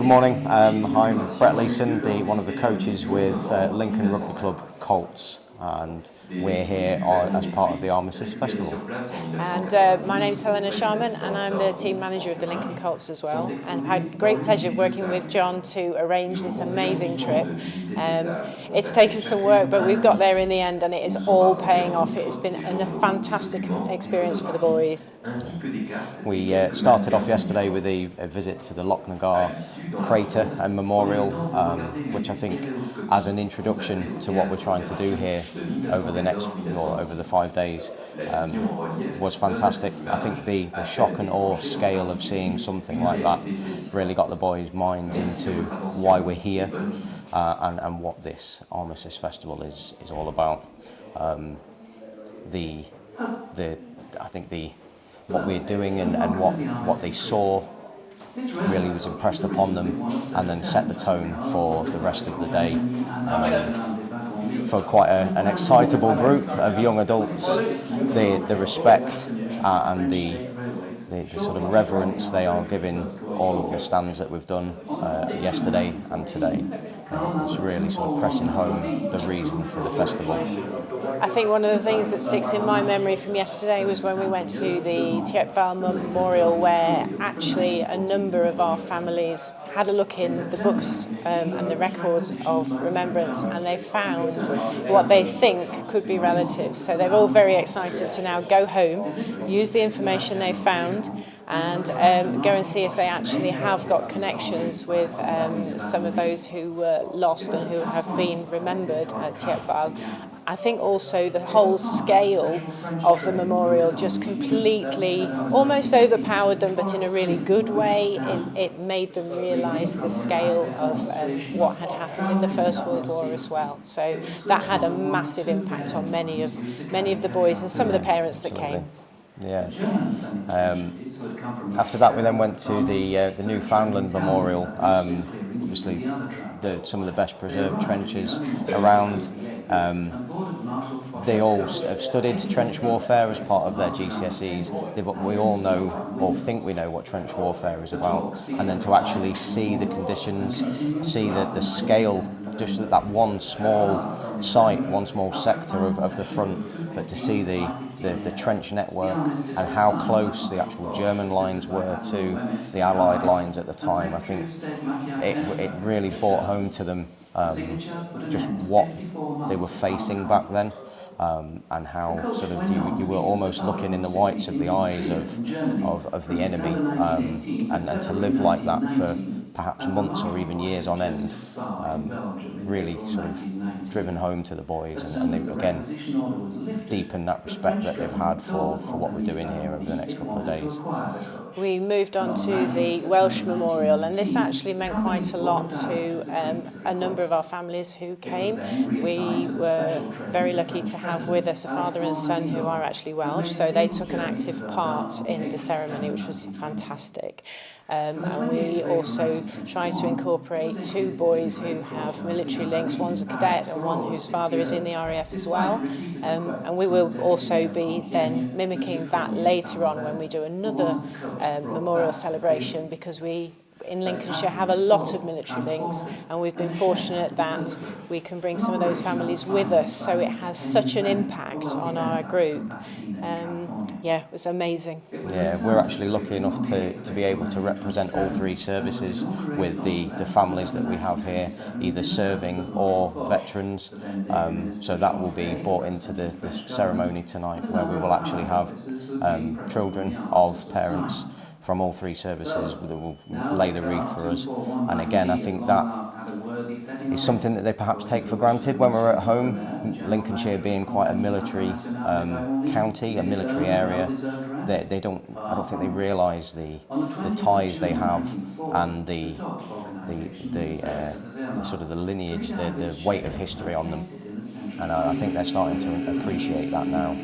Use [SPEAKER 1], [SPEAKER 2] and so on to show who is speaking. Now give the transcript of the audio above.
[SPEAKER 1] Good morning. I'm Brett Leeson, one of the coaches with Lincoln Rugby Club Colts, and we're here as part of the Armistice Festival.
[SPEAKER 2] And my name's Helena, Sharman, and I'm the team manager of the Lincoln Colts as well. And I've had great pleasure of working with John to arrange this amazing trip. It's taken some work, but we've got there in the end, and it is all paying off. It has been a fantastic experience for the boys.
[SPEAKER 1] We started off yesterday with a visit to the Lochnagar crater and memorial, which I think, as an introduction to what we're trying to do here over the 5 days, was fantastic. I think the shock and awe scale of seeing something like that really got the boys' minds into why we're here and what this Armistice Festival is all about. What we're doing and what they saw really was impressed upon them, and then set the tone for the rest of the day. For quite an excitable group of young adults, the respect and the sort of reverence they are giving all of the stands that we've done yesterday and today. It's really sort of pressing home the reason for the festival.
[SPEAKER 2] I think one of the things that sticks in my memory from yesterday was when we went to the Tiepval Memorial, where actually a number of our families had a look in the books and the records of remembrance, and they found what they think could be relatives. So they're all very excited to now go home, use the information they found, and go and see if they actually have got connections with some of those who were lost and who have been remembered at Tiepval. I think also the whole scale of the memorial just completely, almost overpowered them, but in a really good way. It made them realise the scale of what had happened in the First World War as well. So that had a massive impact on many of the boys and some of the parents that came.
[SPEAKER 1] Yeah. After that, we then went to the Newfoundland Memorial. Obviously, some of the best preserved trenches around. They all have studied trench warfare as part of their GCSEs. We all know, or think we know, what trench warfare is about. And then to actually see the conditions, see the scale, just that one small site, one small sector of the front, but to see the trench network and how close the actual German lines were to the Allied lines at the time, I think it really brought home to them just what they were facing back then, and how sort of you were almost looking in the whites of the eyes of the enemy, and to live like that for perhaps months or even years on end, really sort of driven home to the boys, and they again deepen that respect that they've had for what we're doing here over the next couple of days.
[SPEAKER 2] We moved on to the Welsh Memorial, and this actually meant quite a lot to a number of our families who came. We were very lucky to have with us a father and son who are actually Welsh, so they took an active part in the ceremony, which was fantastic. And we also tried to incorporate two boys who have military links. One's a cadet and one whose father is in the RAF as well. And we will also be then mimicking that later on when we do another memorial celebration, because we in Lincolnshire have a lot of military links, and we've been fortunate that we can bring some of those families with us, so it has such an impact on our group. It was amazing.
[SPEAKER 1] Yeah, we're actually lucky enough to be able to represent all three services with the families that we have here, either serving or veterans. So that will be brought into the ceremony tonight, where we will actually have children of parents from all three services that will lay the wreath for us. And again, I think that is something that they perhaps take for granted when we're at home. Lincolnshire being quite a military county, a military area, I don't think they realise the ties they have, and the sort of the lineage, the weight of history on them. And I think they're starting to appreciate that now.